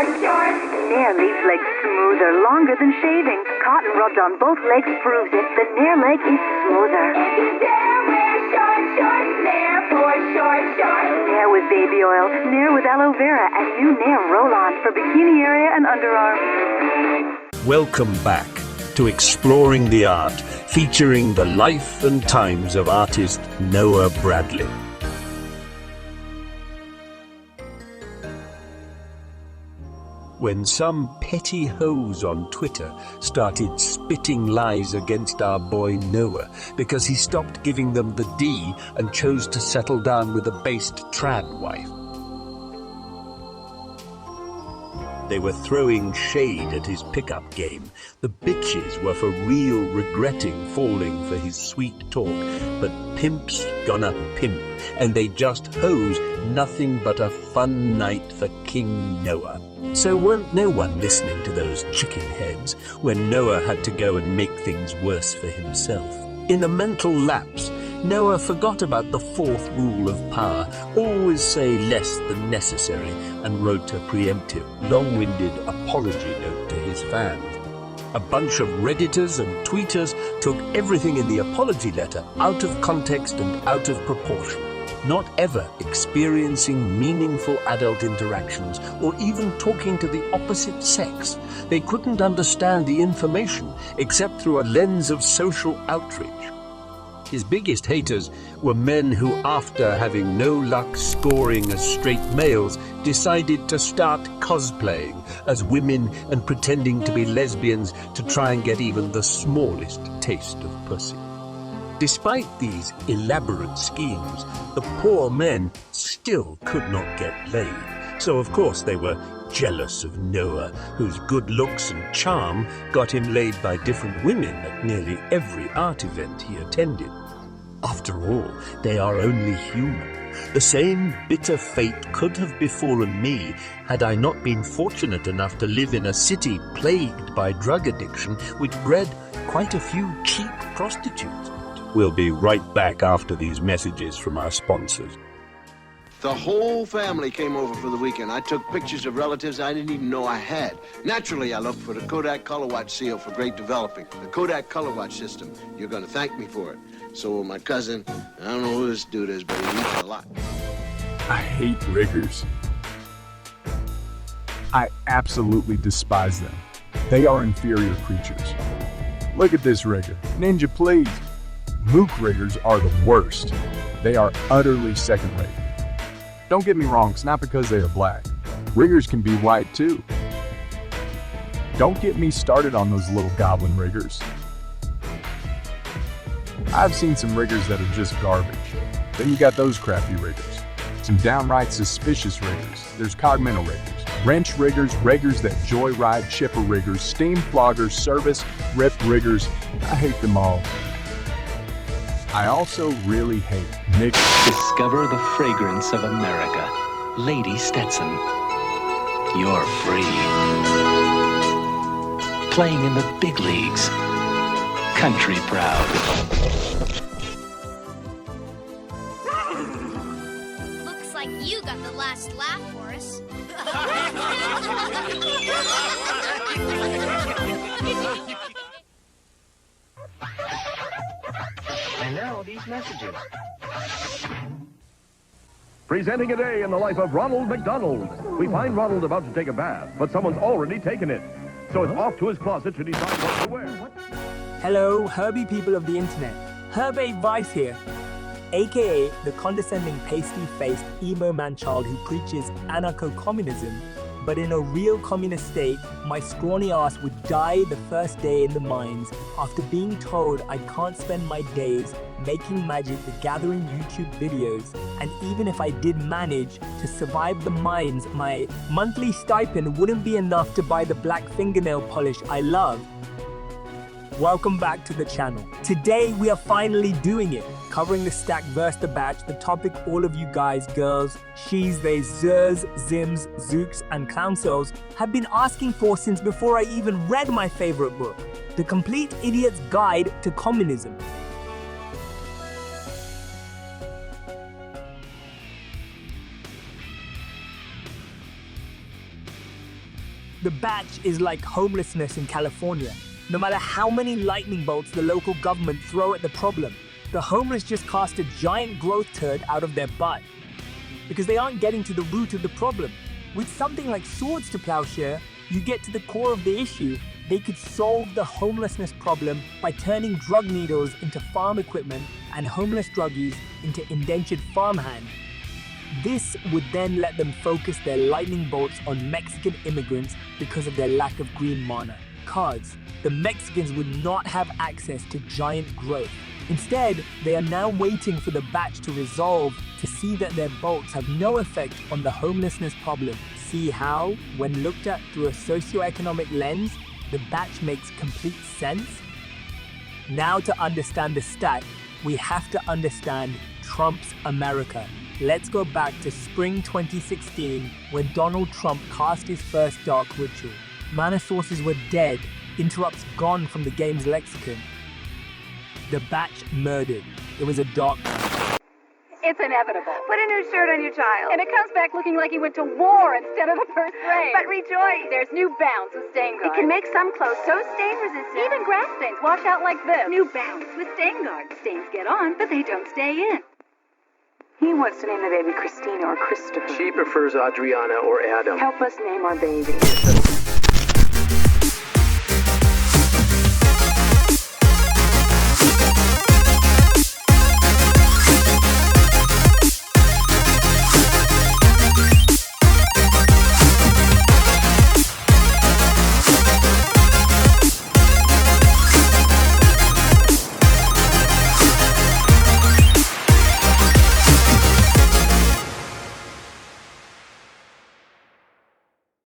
short, short. Nair leaves legs smoother, longer than shaving. Cotton rubbed on both legs proves it. The Nair leg is smoother. If you dare wear short, short, Nair for short, short. Nair with baby oil, Nair with aloe vera, and new Nair roll-on for bikini area and underarms. Welcome back to Exploring the Art, featuring the life and times of artist Noah Bradley. When some petty hose on Twitter started spitting lies against our boy Noah because he stopped giving them the D and chose to settle down with a based trad wife. They were throwing shade at his pickup game. The bitches were for real regretting falling for his sweet talk, but pimp's gonna pimp, and they just hose nothing but a fun night for King Noah. So weren't no one listening to those chicken heads when Noah had to go and make things worse for himself. In a mental lapse, Noah forgot about the fourth rule of power, always say less than necessary, and wrote a preemptive, long-winded apology note to his fans. A bunch of Redditors and tweeters took everything in the apology letter out of context and out of proportion, not ever experiencing meaningful adult interactions or even talking to the opposite sex. They couldn't understand the information except through a lens of social outrage. His biggest haters were men who, after having no luck scoring as straight males, decided to start cosplaying as women and pretending to be lesbians to try and get even the smallest taste of pussy. Despite these elaborate schemes, the poor men still could not get laid. So of course they were jealous of Noah, whose good looks and charm got him laid by different women at nearly every art event he attended. After all, they are only human. The same bitter fate could have befallen me had I not been fortunate enough to live in a city plagued by drug addiction, which bred quite a few cheap prostitutes. We'll be right back after these messages from our sponsors. The whole family came over for the weekend. I took pictures of relatives I didn't even know I had. Naturally, I looked for the Kodak Color Watch seal for great developing. The Kodak Color Watch system. You're going to thank me for it. So will my cousin. I don't know who this dude is, but he eats a lot. I hate riggers. I absolutely despise them. They are inferior creatures. Look at this rigger. Ninja, please. Mook riggers are the worst. They are utterly second-rate. Don't get me wrong, it's not because they are black. Riggers can be white too. Don't get me started on those little goblin riggers. I've seen some riggers that are just garbage. Then you got those crappy riggers. Some downright suspicious riggers. There's cogmental riggers, wrench riggers, riggers that joyride, chipper riggers, steam floggers, service, rip riggers. I hate them all. I also really hate Nick. Discover the fragrance of America. Lady Stetson. You're free. Playing in the big leagues. Country proud. Looks like you got the last laugh for us. And now these messages. Presenting a day in the life of Ronald McDonald. We find Ronald about to take a bath, but someone's already taken it. So it's off to his closet to decide what to wear. Hello, Herbie people of the internet. Herb8Vise here, aka the condescending, pasty-faced emo man-child who preaches anarcho-communism. But in a real communist state, my scrawny ass would die the first day in the mines after being told I can't spend my days making magic the gathering YouTube videos. And even if I did manage to survive the mines, my monthly stipend wouldn't be enough to buy the black fingernail polish I love. Welcome back to the channel. Today we are finally doing it, covering the stack versus the batch, the topic all of you guys, girls, she's, theys, zers, zims, zooks, and clowncells have been asking for since before I even read my favorite book, The Complete Idiot's Guide to Communism. The batch is like homelessness in California. No matter how many lightning bolts the local government throw at the problem, the homeless just cast a giant growth turd out of their butt. Because they aren't getting to the root of the problem. With something like Swords to Plowshare, you get to the core of the issue. They could solve the homelessness problem by turning drug needles into farm equipment and homeless druggies into indentured farmhand. This would then let them focus their lightning bolts on Mexican immigrants because of their lack of green mana cards. The Mexicans would not have access to giant growth. Instead, they are now waiting for the batch to resolve to see that their bolts have no effect on the homelessness problem. See how, when looked at through a socioeconomic lens, the batch makes complete sense? Now to understand the stat, we have to understand Trump's America. Let's go back to spring 2016 when Donald Trump cast his first dark ritual. Mana sources were dead, interrupts gone from the game's lexicon. The batch murdered. It was a dark. It's inevitable. Put a new shirt on your child. And it comes back looking like he went to war instead of the first grade. But rejoice. There's new Bounce with stain guard. It can make some clothes so stain resistant. Even grass stains wash out like this. New Bounce with stain guard. Stains get on, but they don't stay in. He wants to name the baby Christina or Christopher. She prefers Adriana or Adam. Help us name our baby.